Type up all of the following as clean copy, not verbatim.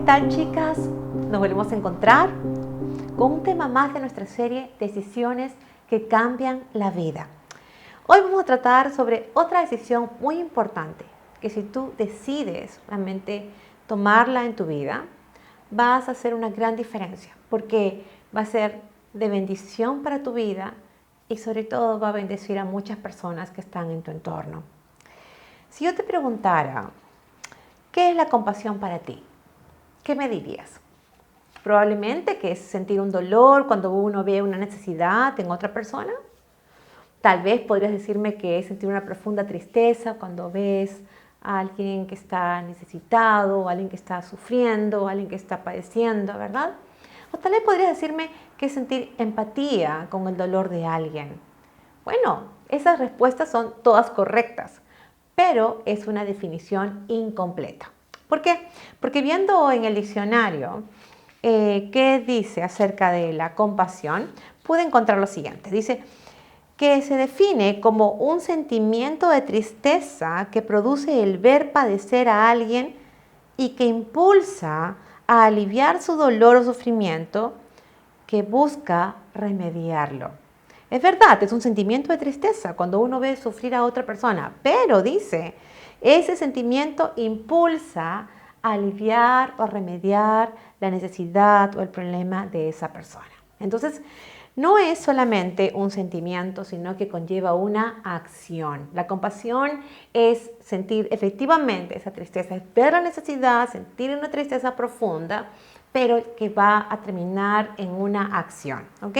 tal, chicas? Nos volvemos a encontrar con un tema más de nuestra serie Decisiones que cambian la vida. Hoy vamos a tratar sobre otra decisión muy importante, que si tú decides realmente tomarla en tu vida, vas a hacer una gran diferencia, porque va a ser de bendición para tu vida y sobre todo va a bendecir a muchas personas que están en tu entorno. Si yo te preguntara, ¿qué es la compasión para ti? ¿Qué me dirías? Probablemente que es sentir un dolor cuando uno ve una necesidad en otra persona. Tal vez podrías decirme que es sentir una profunda tristeza cuando ves a alguien que está necesitado, a alguien que está sufriendo, a alguien que está padeciendo, ¿verdad? O tal vez podrías decirme que es sentir empatía con el dolor de alguien. Bueno, esas respuestas son todas correctas, pero es una definición incompleta. ¿Por qué? Porque viendo en el diccionario qué dice acerca de la compasión, pude encontrar lo siguiente. Dice que se define como un sentimiento de tristeza que produce el ver padecer a alguien y que impulsa a aliviar su dolor o sufrimiento, que busca remediarlo. Es verdad, es un sentimiento de tristeza cuando uno ve sufrir a otra persona, pero dice, ese sentimiento impulsa a aliviar o remediar la necesidad o el problema de esa persona. Entonces, no es solamente un sentimiento, sino que conlleva una acción. La compasión es sentir efectivamente esa tristeza, es ver la necesidad, sentir una tristeza profunda, pero que va a terminar en una acción, ¿ok?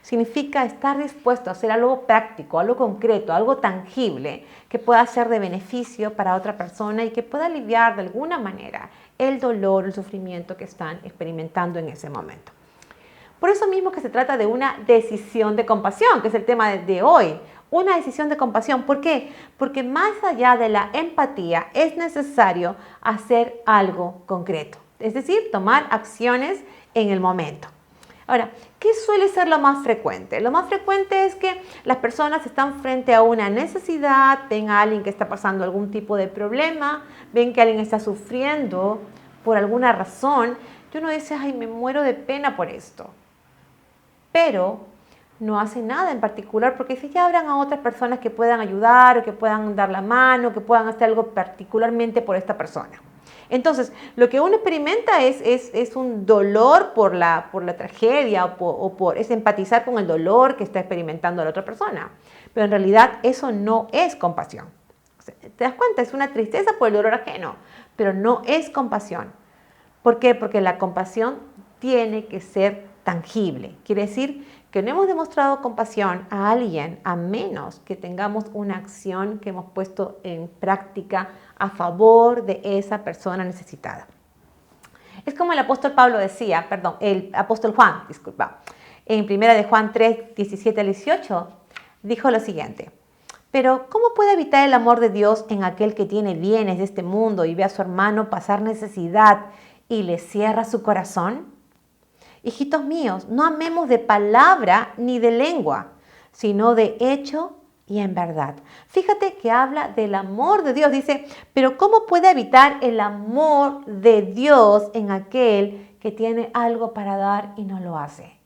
Significa estar dispuesto a hacer algo práctico, algo concreto, algo tangible que pueda ser de beneficio para otra persona y que pueda aliviar de alguna manera el dolor, el sufrimiento que están experimentando en ese momento. Por eso mismo que se trata de una decisión de compasión, que es el tema de hoy. Una decisión de compasión. ¿Por qué? Porque más allá de la empatía es necesario hacer algo concreto. Es decir, tomar acciones en el momento. Ahora, ¿qué suele ser lo más frecuente? Lo más frecuente es que las personas están frente a una necesidad, ven a alguien que está pasando algún tipo de problema, ven que alguien está sufriendo por alguna razón, y uno dice, ay, me muero de pena por esto. Pero no hace nada en particular porque si ya habrán a otras personas que puedan ayudar o que puedan dar la mano, que puedan hacer algo particularmente por esta persona. Entonces, lo que uno experimenta es un dolor por la tragedia es empatizar con el dolor que está experimentando la otra persona. Pero en realidad eso no es compasión. ¿Te das cuenta? Es una tristeza por el dolor ajeno, pero no es compasión. ¿Por qué? Porque la compasión tiene que ser tangible. Quiere decir que no hemos demostrado compasión a alguien a menos que tengamos una acción que hemos puesto en práctica a favor de esa persona necesitada. Es como el apóstol Juan, en 1 de Juan 3, 17 al 18, dijo lo siguiente. Pero, ¿cómo puede habitar el amor de Dios en aquel que tiene bienes de este mundo y ve a su hermano pasar necesidad y le cierra su corazón? Hijitos míos, no amemos de palabra ni de lengua, sino de hecho y en verdad. Fíjate que habla del amor de Dios. Dice, pero ¿cómo puede habitar el amor de Dios en aquel que tiene algo para dar y no lo hace?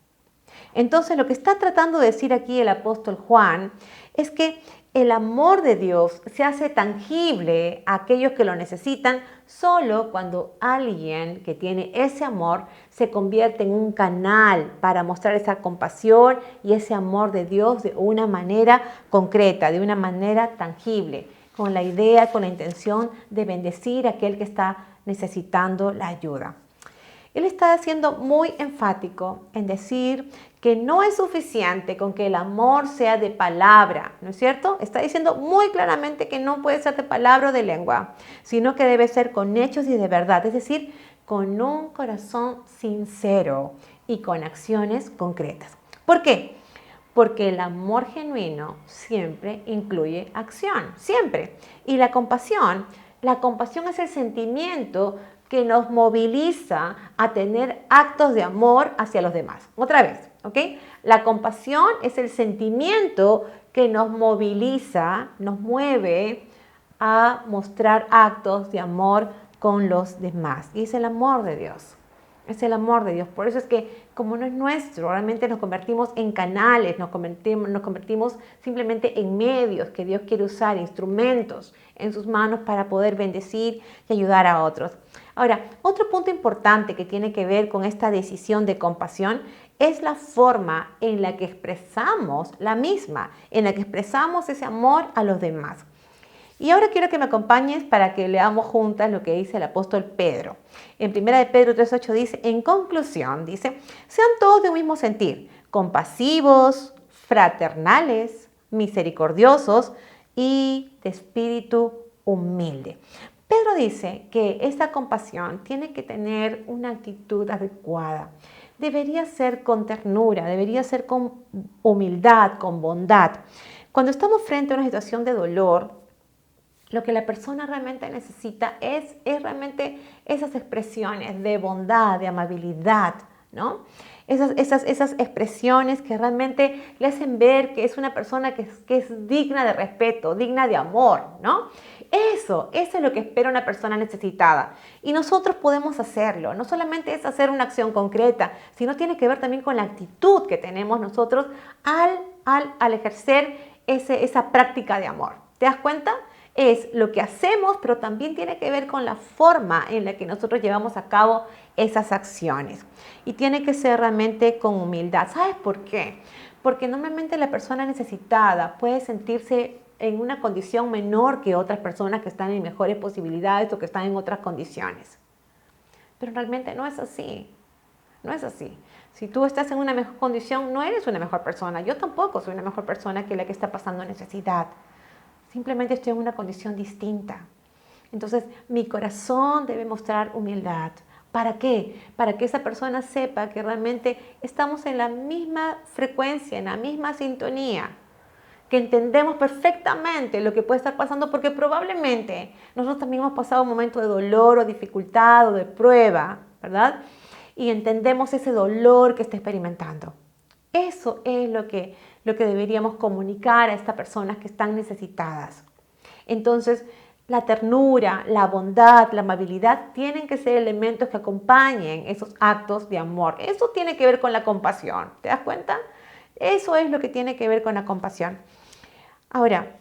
Entonces, lo que está tratando de decir aquí el apóstol Juan es que el amor de Dios se hace tangible a aquellos que lo necesitan solo cuando alguien que tiene ese amor se convierte en un canal para mostrar esa compasión y ese amor de Dios de una manera concreta, de una manera tangible, con la idea, con la intención de bendecir a aquel que está necesitando la ayuda. Él está siendo muy enfático en decir que no es suficiente con que el amor sea de palabra, ¿no es cierto? Está diciendo muy claramente que no puede ser de palabra o de lengua, sino que debe ser con hechos y de verdad, es decir, con un corazón sincero y con acciones concretas. ¿Por qué? Porque el amor genuino siempre incluye acción, siempre. Y la compasión es el sentimiento que nos moviliza a tener actos de amor hacia los demás. Otra vez, ¿ok? La compasión es el sentimiento que nos moviliza, nos mueve a mostrar actos de amor con los demás. Y es el amor de Dios. Es el amor de Dios. Por eso es que como no es nuestro, realmente nos convertimos en canales, nos convertimos simplemente en medios que Dios quiere usar, instrumentos en sus manos para poder bendecir y ayudar a otros. Ahora, otro punto importante que tiene que ver con esta decisión de compasión es la forma en la que expresamos la misma, en la que expresamos ese amor a los demás. Y ahora quiero que me acompañes para que leamos juntas lo que dice el apóstol Pedro. En 1 de Pedro 3:8 dice, en conclusión, dice, sean todos de un mismo sentir, compasivos, fraternales, misericordiosos y de espíritu humilde. Pedro dice que esta compasión tiene que tener una actitud adecuada. Debería ser con ternura, debería ser con humildad, con bondad. Cuando estamos frente a una situación de dolor, lo que la persona realmente necesita es realmente esas expresiones de bondad, de amabilidad, ¿no? Esas expresiones que realmente le hacen ver que es una persona que es digna de respeto, digna de amor, ¿no? Eso es lo que espera una persona necesitada. Y nosotros podemos hacerlo. No solamente es hacer una acción concreta, sino tiene que ver también con la actitud que tenemos nosotros al ejercer esa práctica de amor. ¿Te das cuenta? Es lo que hacemos, pero también tiene que ver con la forma en la que nosotros llevamos a cabo esas acciones. Y tiene que ser realmente con humildad. ¿Sabes por qué? Porque normalmente la persona necesitada puede sentirse en una condición menor que otras personas que están en mejores posibilidades o que están en otras condiciones. Pero realmente no es así. No es así. Si tú estás en una mejor condición, no eres una mejor persona. Yo tampoco soy una mejor persona que la que está pasando necesidad. Simplemente estoy en una condición distinta. Entonces, mi corazón debe mostrar humildad. ¿Para qué? Para que esa persona sepa que realmente estamos en la misma frecuencia, en la misma sintonía, que entendemos perfectamente lo que puede estar pasando, porque probablemente nosotros también hemos pasado un momento de dolor o dificultad o de prueba, ¿verdad? Y entendemos ese dolor que está experimentando. Eso es lo que deberíamos comunicar a estas personas que están necesitadas. Entonces, la ternura, la bondad, la amabilidad tienen que ser elementos que acompañen esos actos de amor. Eso tiene que ver con la compasión. ¿Te das cuenta? Eso es lo que tiene que ver con la compasión. Ahora,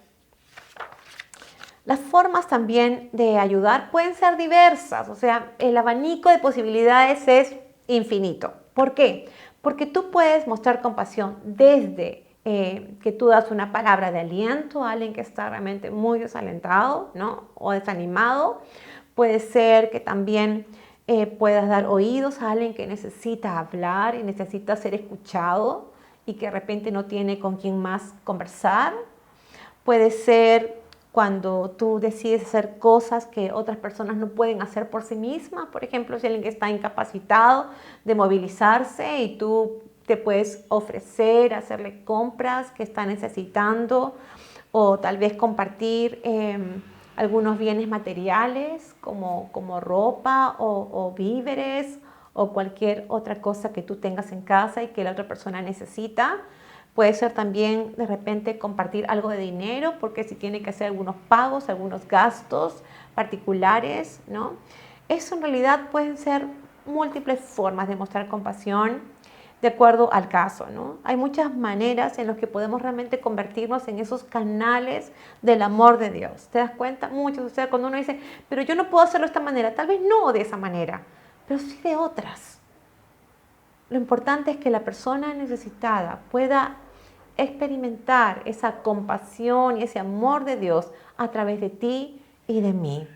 las formas también de ayudar pueden ser diversas. O sea, el abanico de posibilidades es infinito. ¿Por qué? Porque tú puedes mostrar compasión desde que tú das una palabra de aliento a alguien que está realmente muy desalentado, ¿no? O desanimado. Puede ser que también puedas dar oídos a alguien que necesita hablar y necesita ser escuchado y que de repente no tiene con quién más conversar. Puede ser cuando tú decides hacer cosas que otras personas no pueden hacer por sí mismas. Por ejemplo, si alguien que está incapacitado de movilizarse y tú te puedes ofrecer, hacerle compras que está necesitando o tal vez compartir algunos bienes materiales como ropa o víveres o cualquier otra cosa que tú tengas en casa y que la otra persona necesita. Puede ser también de repente compartir algo de dinero porque si tiene que hacer algunos pagos, algunos gastos particulares, ¿no? Eso en realidad pueden ser múltiples formas de mostrar compasión de acuerdo al caso, ¿no? Hay muchas maneras en las que podemos realmente convertirnos en esos canales del amor de Dios. ¿Te das cuenta? Muchos, o sea, cuando uno dice, pero yo no puedo hacerlo de esta manera, tal vez no de esa manera, pero sí de otras. Lo importante es que la persona necesitada pueda experimentar esa compasión y ese amor de Dios a través de ti y de mí.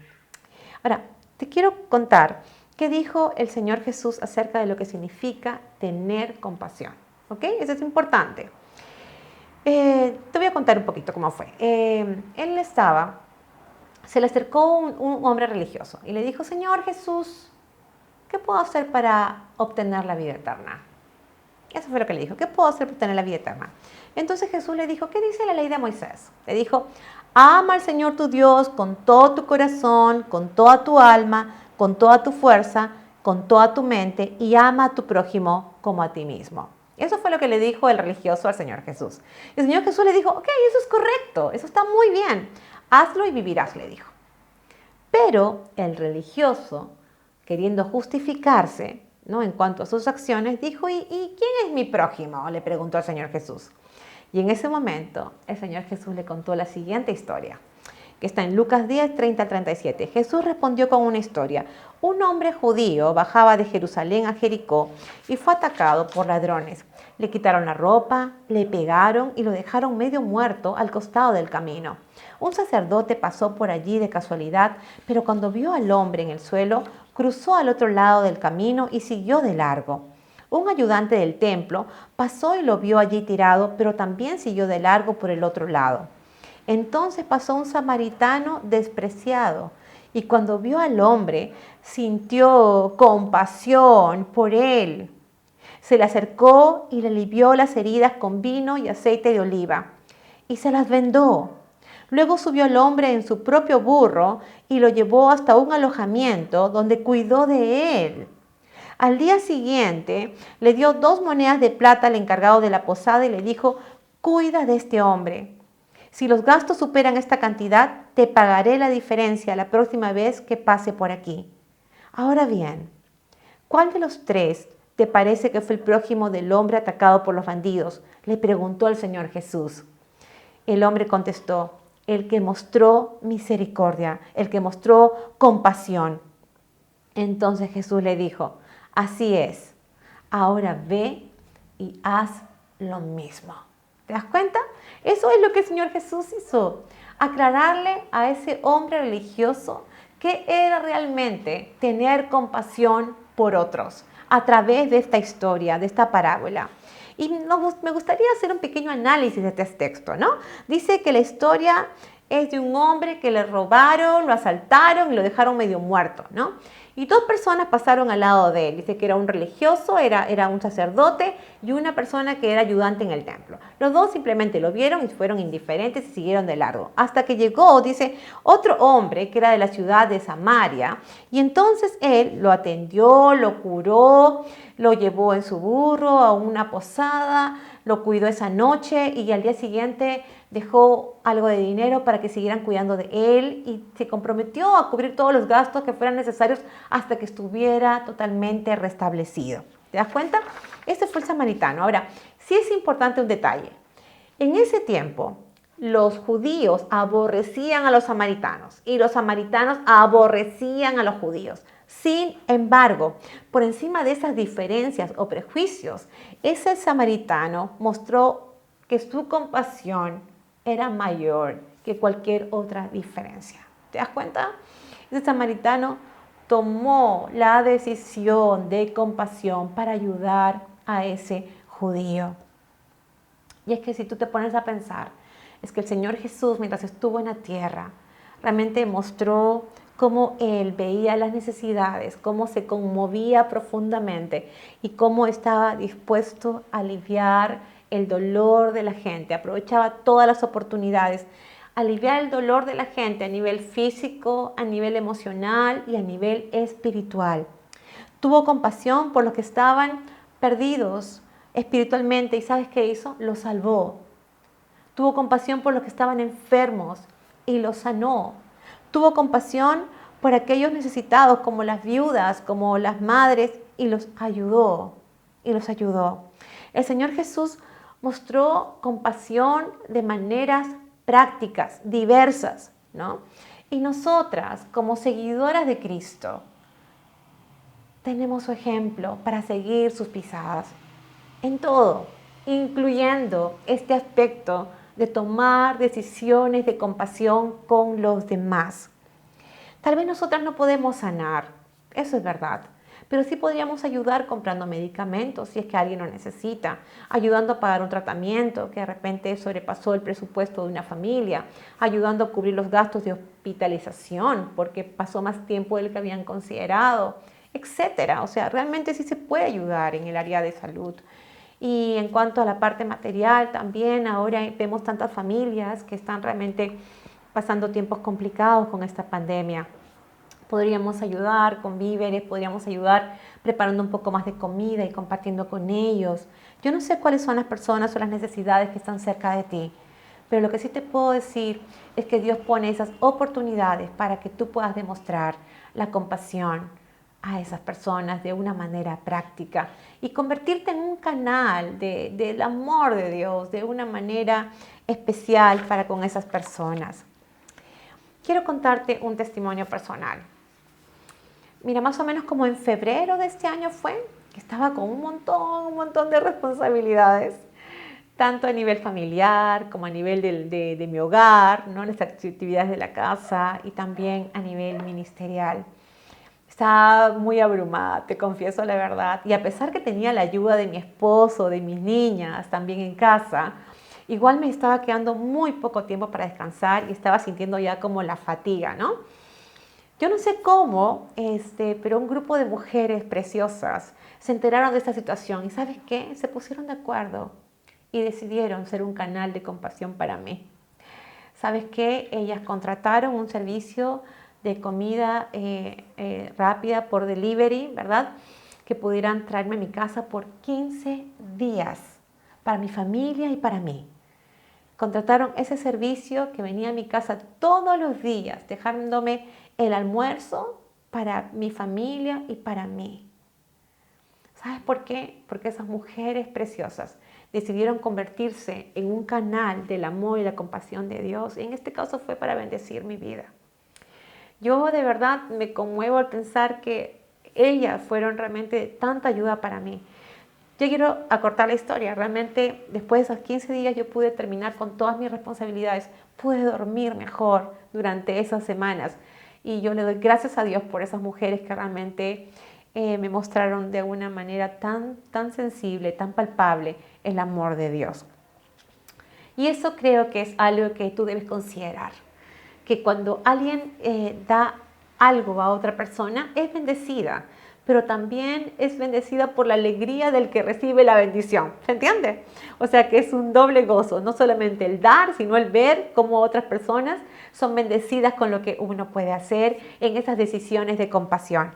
Ahora, te quiero contar qué dijo el Señor Jesús acerca de lo que significa tener compasión. ¿Ok? Eso es importante. Te voy a contar un poquito cómo fue. Se le acercó un hombre religioso y le dijo, Señor Jesús, ¿qué puedo hacer para obtener la vida eterna? Eso fue lo que le dijo. ¿Qué puedo hacer para obtener la vida eterna? Entonces Jesús le dijo, ¿qué dice la ley de Moisés? Le dijo, ama al Señor tu Dios con todo tu corazón, con toda tu alma, con toda tu fuerza, con toda tu mente y ama a tu prójimo como a ti mismo. Eso fue lo que le dijo el religioso al Señor Jesús. Y el Señor Jesús le dijo, ok, eso es correcto, eso está muy bien. Hazlo y vivirás, le dijo. Pero el religioso, queriendo justificarse, ¿no?, en cuanto a sus acciones, dijo, ¿y quién es mi prójimo?, le preguntó al Señor Jesús. Y en ese momento el Señor Jesús le contó la siguiente historia, que está en Lucas 10, 30 al 37. Jesús respondió con una historia. Un hombre judío bajaba de Jerusalén a Jericó y fue atacado por ladrones. Le quitaron la ropa, le pegaron y lo dejaron medio muerto al costado del camino. Un sacerdote pasó por allí de casualidad, pero cuando vio al hombre en el suelo, cruzó al otro lado del camino y siguió de largo. Un ayudante del templo pasó y lo vio allí tirado, pero también siguió de largo por el otro lado. Entonces pasó un samaritano despreciado y cuando vio al hombre, sintió compasión por él. Se le acercó y le alivió las heridas con vino y aceite de oliva y se las vendó. Luego subió el hombre en su propio burro y lo llevó hasta un alojamiento donde cuidó de él. Al día siguiente le dio 2 monedas de plata al encargado de la posada y le dijo, cuida de este hombre. Si los gastos superan esta cantidad, te pagaré la diferencia la próxima vez que pase por aquí. Ahora bien, ¿cuál de los 3 te parece que fue el prójimo del hombre atacado por los bandidos?, le preguntó el Señor Jesús. El hombre contestó, el que mostró misericordia, el que mostró compasión. Entonces Jesús le dijo, así es, ahora ve y haz lo mismo. ¿Te das cuenta? Eso es lo que el Señor Jesús hizo, aclararle a ese hombre religioso qué era realmente tener compasión por otros a través de esta historia, de esta parábola. Y me gustaría hacer un pequeño análisis de este texto, ¿no? Dice que la historia es de un hombre que le robaron, lo asaltaron y lo dejaron medio muerto, ¿no? Y 2 personas pasaron al lado de él. Dice que era un religioso, era un sacerdote y una persona que era ayudante en el templo. Los 2 simplemente lo vieron y fueron indiferentes y siguieron de largo. Hasta que llegó, dice, otro hombre que era de la ciudad de Samaria. Y entonces él lo atendió, lo curó, lo llevó en su burro a una posada, lo cuidó esa noche y al día siguiente dejó algo de dinero para que siguieran cuidando de él y se comprometió a cubrir todos los gastos que fueran necesarios hasta que estuviera totalmente restablecido. ¿Te das cuenta? Ese fue el samaritano. Ahora, sí es importante un detalle. En ese tiempo, los judíos aborrecían a los samaritanos y los samaritanos aborrecían a los judíos. Sin embargo, por encima de esas diferencias o prejuicios, ese samaritano mostró que su compasión era mayor que cualquier otra diferencia. ¿Te das cuenta? Ese samaritano tomó la decisión de compasión para ayudar a ese judío. Y es que si tú te pones a pensar, es que el Señor Jesús, mientras estuvo en la tierra, realmente mostró cómo Él veía las necesidades, cómo se conmovía profundamente y cómo estaba dispuesto a aliviar el dolor de la gente, aprovechaba todas las oportunidades, aliviar el dolor de la gente a nivel físico, a nivel emocional y a nivel espiritual. Tuvo compasión por los que estaban perdidos espiritualmente y ¿sabes qué hizo? Los salvó. Tuvo compasión por los que estaban enfermos y los sanó. Tuvo compasión por aquellos necesitados como las viudas, como las madres y los ayudó. El Señor Jesús mostró compasión de maneras prácticas, diversas, ¿no? Y nosotras, como seguidoras de Cristo, tenemos su ejemplo para seguir sus pisadas en todo, incluyendo este aspecto de tomar decisiones de compasión con los demás. Tal vez nosotras no podemos sanar, eso es verdad, pero sí podríamos ayudar comprando medicamentos si es que alguien lo necesita, ayudando a pagar un tratamiento que de repente sobrepasó el presupuesto de una familia, ayudando a cubrir los gastos de hospitalización porque pasó más tiempo del que habían considerado, etcétera. O sea, realmente sí se puede ayudar en el área de salud. Y en cuanto a la parte material, también ahora vemos tantas familias que están realmente pasando tiempos complicados con esta pandemia. Podríamos ayudar con víveres, podríamos ayudar preparando un poco más de comida y compartiendo con ellos. Yo no sé cuáles son las personas o las necesidades que están cerca de ti, Pero lo que sí te puedo decir es que Dios pone esas oportunidades para que tú puedas demostrar la compasión a esas personas de una manera práctica y convertirte en un canal del amor de Dios de una manera especial para con esas personas. Quiero contarte un testimonio personal. Mira, más o menos como en febrero de este año fue que estaba con un montón de responsabilidades, tanto a nivel familiar como a nivel de mi hogar, ¿no? Las actividades de la casa y también a nivel ministerial. Estaba muy abrumada, te confieso la verdad, y a pesar que tenía la ayuda de mi esposo, de mis niñas también en casa, igual me estaba quedando muy poco tiempo para descansar y estaba sintiendo ya como la fatiga, ¿no? Yo no sé cómo, pero un grupo de mujeres preciosas se enteraron de esta situación y ¿sabes qué? Se pusieron de acuerdo y decidieron ser un canal de compasión para mí. ¿Sabes qué? Ellas contrataron un servicio de comida rápida por delivery, ¿verdad? Que pudieran traerme a mi casa por 15 días para mi familia y para mí. Contrataron ese servicio que venía a mi casa todos los días, dejándome el almuerzo para mi familia y para mí. ¿Sabes por qué? Porque esas mujeres preciosas decidieron convertirse en un canal del amor y la compasión de Dios. Y en este caso fue para bendecir mi vida. Yo de verdad me conmuevo al pensar que ellas fueron realmente de tanta ayuda para mí. Yo quiero acortar la historia. Realmente después de esos 15 días yo pude terminar con todas mis responsabilidades. Pude dormir mejor durante esas semanas. Y yo le doy gracias a Dios por esas mujeres que realmente me mostraron de una manera tan sensible, tan palpable el amor de Dios. Y eso creo que es algo que tú debes considerar. Que cuando alguien da algo a otra persona, es bendecida, pero también es bendecida por la alegría del que recibe la bendición. ¿Se entiende? O sea que es un doble gozo, no solamente el dar, sino el ver cómo otras personas son bendecidas con lo que uno puede hacer en esas decisiones de compasión.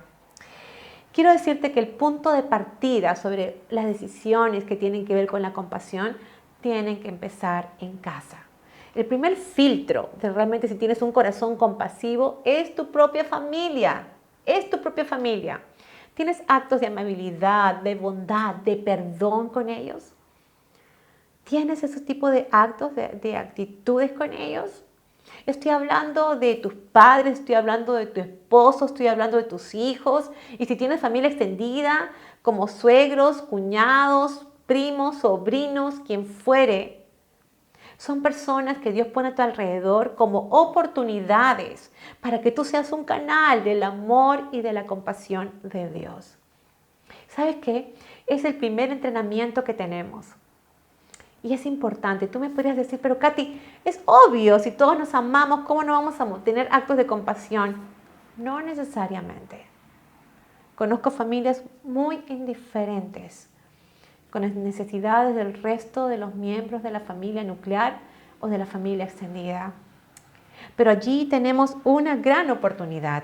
Quiero decirte que el punto de partida sobre las decisiones que tienen que ver con la compasión tienen que empezar en casa. El primer filtro de realmente si tienes un corazón compasivo es tu propia familia. Es tu propia familia. ¿Tienes actos de amabilidad, de bondad, de perdón con ellos? ¿Tienes ese tipo de actos, de actitudes con ellos? Estoy hablando de tus padres, estoy hablando de tu esposo, estoy hablando de tus hijos. Y si tienes familia extendida, como suegros, cuñados, primos, sobrinos, quien fuere, son personas que Dios pone a tu alrededor como oportunidades para que tú seas un canal del amor y de la compasión de Dios. ¿Sabes qué? Es el primer entrenamiento que tenemos. Y es importante. Tú me podrías decir, pero Katy, es obvio, si todos nos amamos, ¿cómo no vamos a tener actos de compasión? No necesariamente. Conozco familias muy indiferentes con las necesidades del resto de los miembros de la familia nuclear o de la familia extendida. Pero allí tenemos una gran oportunidad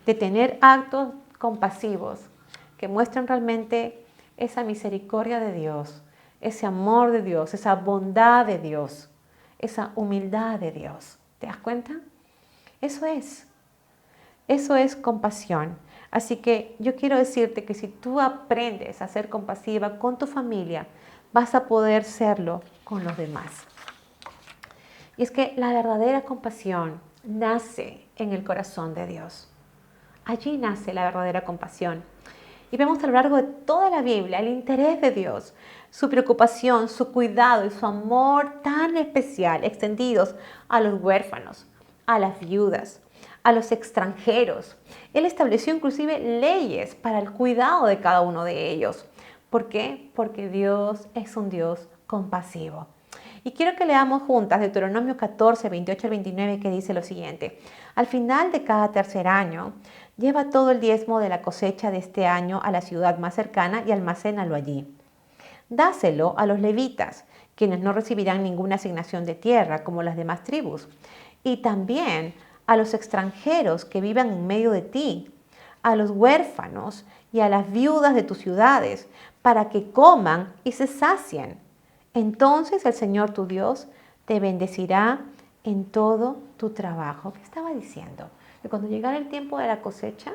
de tener actos compasivos que muestran realmente esa misericordia de Dios, ese amor de Dios, esa bondad de Dios, esa humildad de Dios. ¿Te das cuenta? Eso es compasión. Así que yo quiero decirte que si tú aprendes a ser compasiva con tu familia, vas a poder serlo con los demás. Y es que la verdadera compasión nace en el corazón de Dios. Allí nace la verdadera compasión. Y vemos a lo largo de toda la Biblia el interés de Dios, su preocupación, su cuidado y su amor tan especial extendidos a los huérfanos, a las viudas, a los extranjeros. Él estableció inclusive leyes para el cuidado de cada uno de ellos. ¿Por qué? Porque Dios es un Dios compasivo. Y quiero que leamos juntas Deuteronomio 14, 28 al 29, que dice lo siguiente. Al final de cada tercer año, lleva todo el diezmo de la cosecha de este año a la ciudad más cercana y almacénalo allí. Dáselo a los levitas, quienes no recibirán ninguna asignación de tierra como las demás tribus. Y también a los extranjeros que vivan en medio de ti, a los huérfanos y a las viudas de tus ciudades, para que coman y se sacien. Entonces el Señor tu Dios te bendecirá en todo tu trabajo. ¿Qué estaba diciendo? Que cuando llegara el tiempo de la cosecha,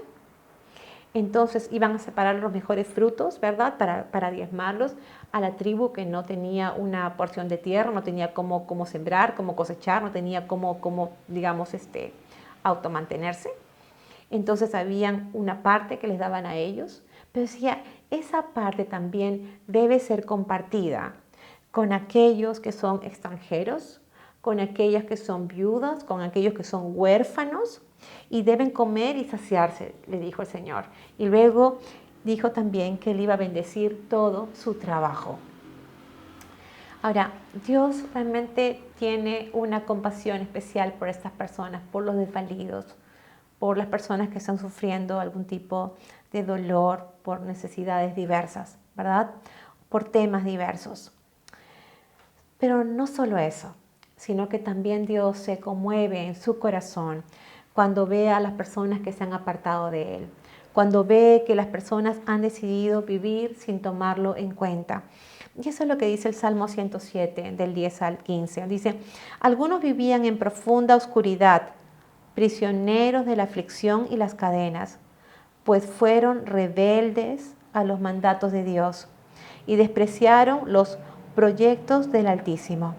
entonces iban a separar los mejores frutos, ¿verdad? Para diezmarlos a la tribu que no tenía una porción de tierra, no tenía cómo sembrar, cómo cosechar, no tenía cómo digamos, automantenerse. Entonces habían una parte que les daban a ellos, pero decía, esa parte también debe ser compartida con aquellos que son extranjeros, con aquellas que son viudas, con aquellos que son huérfanos, y deben comer y saciarse, le dijo el Señor. Y luego dijo también que él iba a bendecir todo su trabajo. Ahora, Dios realmente tiene una compasión especial por estas personas, por los desvalidos, por las personas que están sufriendo algún tipo de dolor, por necesidades diversas, ¿verdad? Por temas diversos. Pero no solo eso, sino que también Dios se conmueve en su corazón cuando ve a las personas que se han apartado de Él, cuando ve que las personas han decidido vivir sin tomarlo en cuenta. Y eso es lo que dice el Salmo 107, del 10 al 15. Dice, algunos vivían en profunda oscuridad, prisioneros de la aflicción y las cadenas, pues fueron rebeldes a los mandatos de Dios y despreciaron los proyectos del Altísimo.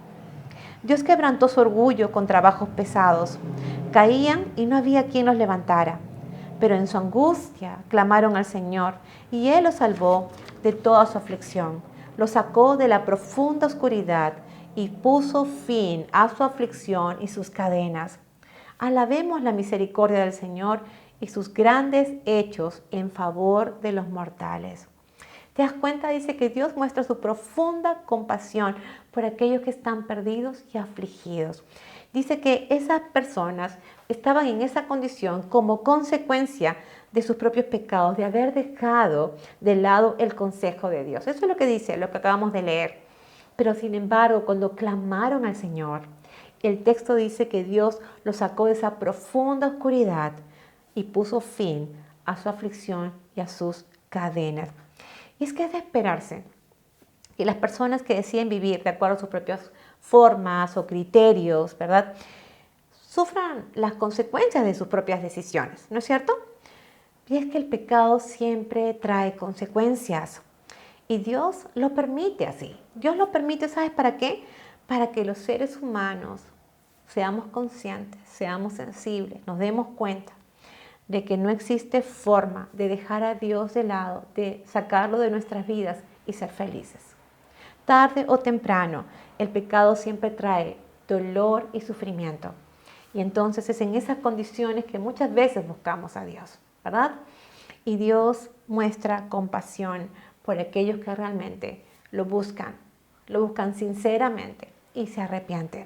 Dios quebrantó su orgullo con trabajos pesados. Caían y no había quien los levantara. Pero en su angustia clamaron al Señor y Él los salvó de toda su aflicción. Los sacó de la profunda oscuridad y puso fin a su aflicción y sus cadenas. Alabemos la misericordia del Señor y sus grandes hechos en favor de los mortales. ¿Te das cuenta? Dice que Dios muestra su profunda compasión por aquellos que están perdidos y afligidos. Dice que esas personas estaban en esa condición como consecuencia de sus propios pecados, de haber dejado de lado el consejo de Dios. Eso es lo que dice, lo que acabamos de leer. Pero sin embargo, cuando clamaron al Señor, el texto dice que Dios los sacó de esa profunda oscuridad y puso fin a su aflicción y a sus cadenas. Y es que es de esperarse que las personas que deciden vivir de acuerdo a sus propias formas o criterios, ¿verdad?, sufran las consecuencias de sus propias decisiones, ¿no es cierto? Y es que el pecado siempre trae consecuencias y Dios lo permite así. Dios lo permite, ¿sabes para qué? Para que los seres humanos seamos conscientes, seamos sensibles, nos demos cuenta de que no existe forma de dejar a Dios de lado, de sacarlo de nuestras vidas y ser felices. Tarde o temprano, el pecado siempre trae dolor y sufrimiento. Y entonces es en esas condiciones que muchas veces buscamos a Dios, ¿verdad? Y Dios muestra compasión por aquellos que realmente lo buscan sinceramente y se arrepienten.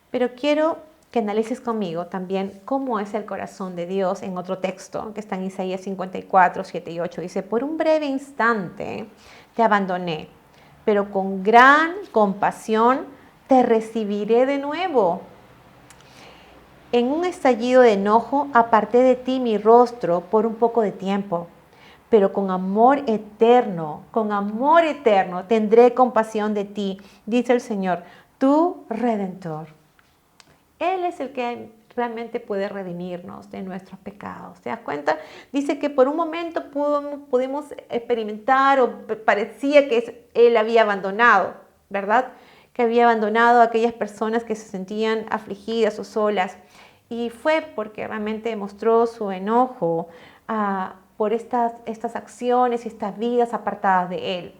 Pero quiero que analices conmigo también cómo es el corazón de Dios en otro texto que está en Isaías 54, 7 y 8. Dice, por un breve instante te abandoné, pero con gran compasión te recibiré de nuevo. En un estallido de enojo aparté de ti mi rostro por un poco de tiempo, pero con amor eterno tendré compasión de ti, dice el Señor, tu Redentor. Él es el que realmente puede redimirnos de nuestros pecados. ¿Te das cuenta? Dice que por un momento pudimos experimentar o parecía que Él había abandonado, ¿verdad? Que había abandonado a aquellas personas que se sentían afligidas o solas. Y fue porque realmente mostró su enojo por estas acciones y estas vidas apartadas de Él.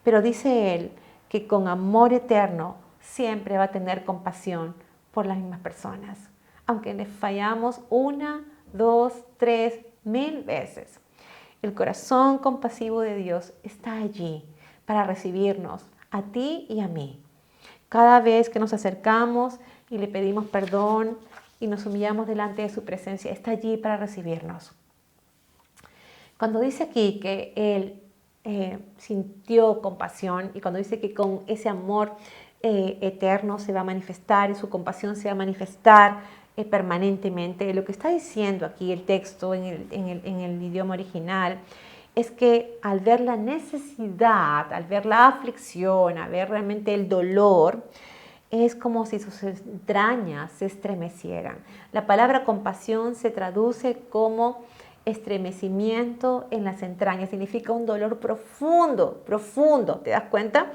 Pero dice Él que con amor eterno siempre va a tener compasión por las mismas personas, aunque les fallamos 1, 2, 3, 1000 veces. El corazón compasivo de Dios está allí para recibirnos, a ti y a mí. Cada vez que nos acercamos y le pedimos perdón y nos humillamos delante de su presencia, está allí para recibirnos. Cuando dice aquí que Él sintió compasión y cuando dice que con ese amor eterno se va a manifestar y su compasión se va a manifestar permanentemente. Lo que está diciendo aquí el texto en el idioma original es que al ver la necesidad, al ver la aflicción, al ver realmente el dolor, es como si sus entrañas se estremecieran. La palabra compasión se traduce como estremecimiento en las entrañas. Significa un dolor profundo, profundo. ¿Te das cuenta?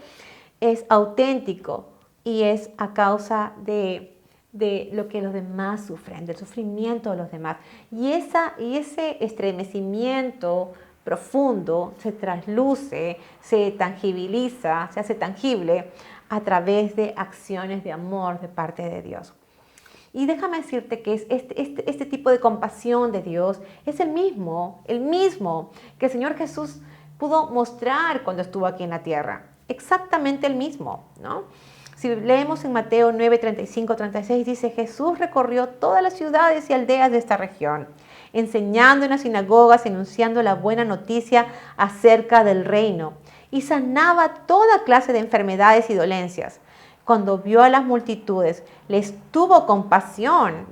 Es auténtico y es a causa de lo que los demás sufren, del sufrimiento de los demás. Y ese estremecimiento profundo se trasluce, se tangibiliza, se hace tangible a través de acciones de amor de parte de Dios. Y déjame decirte que este tipo de compasión de Dios es el mismo que el Señor Jesús pudo mostrar cuando estuvo aquí en la tierra. Exactamente el mismo, ¿no? Si leemos en Mateo 9, 35, 36, dice: Jesús recorrió todas las ciudades y aldeas de esta región, enseñando en las sinagogas, anunciando la buena noticia acerca del reino, y sanaba toda clase de enfermedades y dolencias. Cuando vio a las multitudes, les tuvo compasión,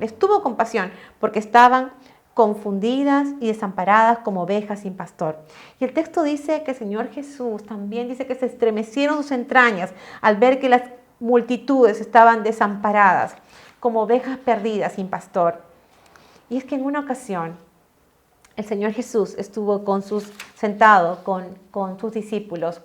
porque estaban confundidas y desamparadas como ovejas sin pastor. Y el texto dice que el Señor Jesús también dice que se estremecieron sus entrañas al ver que las multitudes estaban desamparadas como ovejas perdidas sin pastor. Y es que en una ocasión el Señor Jesús estuvo sentado con sus discípulos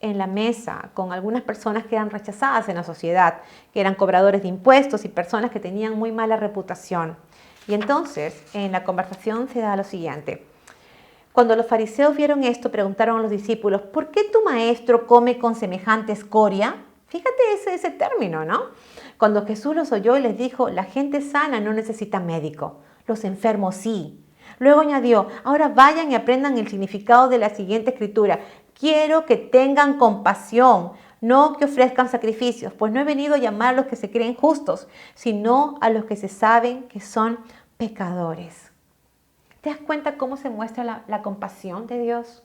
en la mesa con algunas personas que eran rechazadas en la sociedad, que eran cobradores de impuestos y personas que tenían muy mala reputación. Y entonces en la conversación se da lo siguiente: cuando los fariseos vieron esto, preguntaron a los discípulos: ¿por qué tu maestro come con semejante escoria? Fíjate ese término, ¿no? Cuando Jesús los oyó y les dijo: la gente sana no necesita médico, los enfermos sí. Luego añadió: ahora vayan y aprendan el significado de la siguiente escritura: quiero que tengan compasión, no que ofrezcan sacrificios, pues no he venido a llamar a los que se creen justos, sino a los que se saben que son pecadores. ¿Te das cuenta cómo se muestra la compasión de Dios?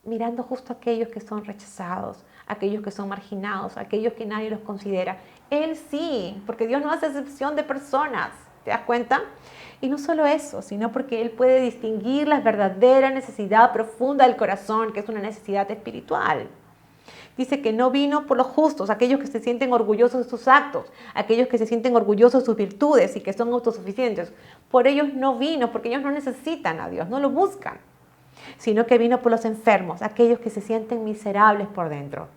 Mirando justo a aquellos que son rechazados, aquellos que son marginados, aquellos que nadie los considera. Él sí, porque Dios no hace excepción de personas. ¿Te das cuenta? Y no solo eso, sino porque Él puede distinguir la verdadera necesidad profunda del corazón, que es una necesidad espiritual. Dice que no vino por los justos, aquellos que se sienten orgullosos de sus actos, aquellos que se sienten orgullosos de sus virtudes y que son autosuficientes. Por ellos no vino, porque ellos no necesitan a Dios, no lo buscan, sino que vino por los enfermos, aquellos que se sienten miserables por dentro,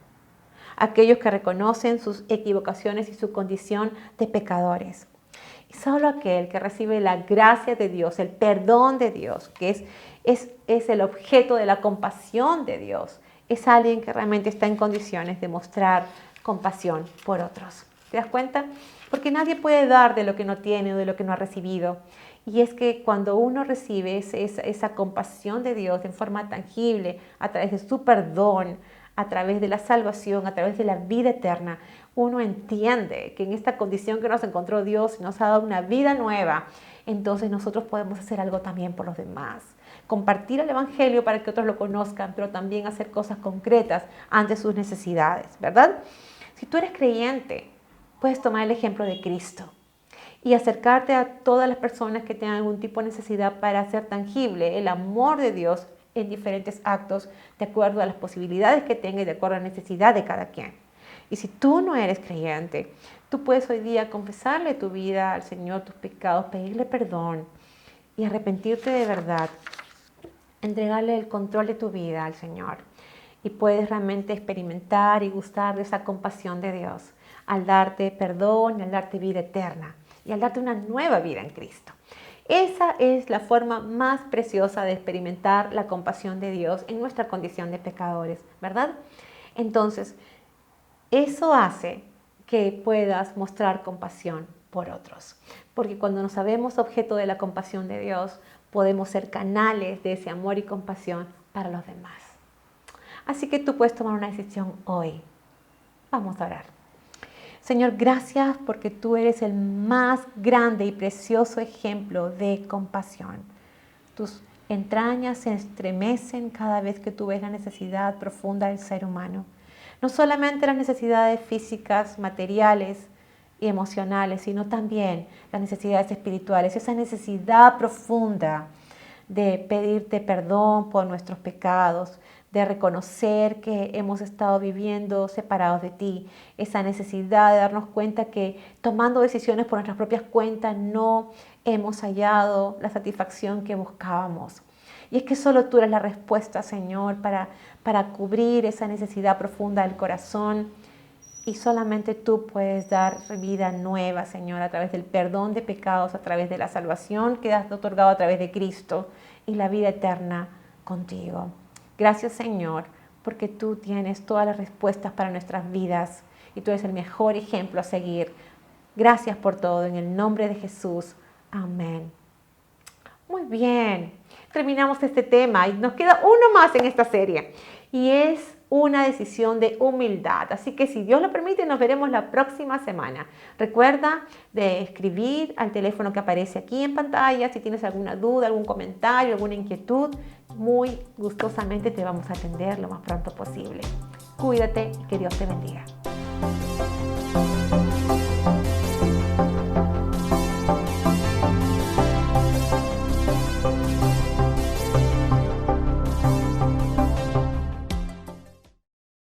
aquellos que reconocen sus equivocaciones y su condición de pecadores. Y solo aquel que recibe la gracia de Dios, el perdón de Dios, que es el objeto de la compasión de Dios, es alguien que realmente está en condiciones de mostrar compasión por otros. ¿Te das cuenta? Porque nadie puede dar de lo que no tiene o de lo que no ha recibido. Y es que cuando uno recibe esa compasión de Dios en forma tangible, a través de su perdón, a través de la salvación, a través de la vida eterna, uno entiende que en esta condición que nos encontró Dios y nos ha dado una vida nueva, entonces nosotros podemos hacer algo también por los demás. Compartir el Evangelio para que otros lo conozcan, pero también hacer cosas concretas ante sus necesidades, ¿verdad? Si tú eres creyente, puedes tomar el ejemplo de Cristo y acercarte a todas las personas que tengan algún tipo de necesidad para hacer tangible el amor de Dios en diferentes actos, de acuerdo a las posibilidades que tenga y de acuerdo a la necesidad de cada quien. Y si tú no eres creyente, tú puedes hoy día confesarle tu vida al Señor, tus pecados, pedirle perdón y arrepentirte de verdad, entregarle el control de tu vida al Señor. Y puedes realmente experimentar y gustar de esa compasión de Dios al darte perdón, al darte vida eterna y al darte una nueva vida en Cristo. Esa es la forma más preciosa de experimentar la compasión de Dios en nuestra condición de pecadores, ¿verdad? Entonces, eso hace que puedas mostrar compasión por otros. Porque cuando nos sabemos objeto de la compasión de Dios, podemos ser canales de ese amor y compasión para los demás. Así que tú puedes tomar una decisión hoy. Vamos a orar. Señor, gracias porque tú eres el más grande y precioso ejemplo de compasión. Tus entrañas se estremecen cada vez que tú ves la necesidad profunda del ser humano. No solamente las necesidades físicas, materiales y emocionales, sino también las necesidades espirituales, esa necesidad profunda de pedirte perdón por nuestros pecados, de reconocer que hemos estado viviendo separados de ti, esa necesidad de darnos cuenta que tomando decisiones por nuestras propias cuentas no hemos hallado la satisfacción que buscábamos. Y es que solo tú eres la respuesta, Señor, para cubrir esa necesidad profunda del corazón. Y solamente tú puedes dar vida nueva, Señor, a través del perdón de pecados, a través de la salvación que has otorgado a través de Cristo y la vida eterna contigo. Gracias, Señor, porque tú tienes todas las respuestas para nuestras vidas y tú eres el mejor ejemplo a seguir. Gracias por todo, en el nombre de Jesús. Amén. Muy bien, terminamos este tema y nos queda uno más en esta serie y es una decisión de humildad. Así que si Dios lo permite, nos veremos la próxima semana. Recuerda de escribir al teléfono que aparece aquí en pantalla si tienes alguna duda, algún comentario, alguna inquietud. Muy gustosamente te vamos a atender lo más pronto posible. Cuídate y que Dios te bendiga.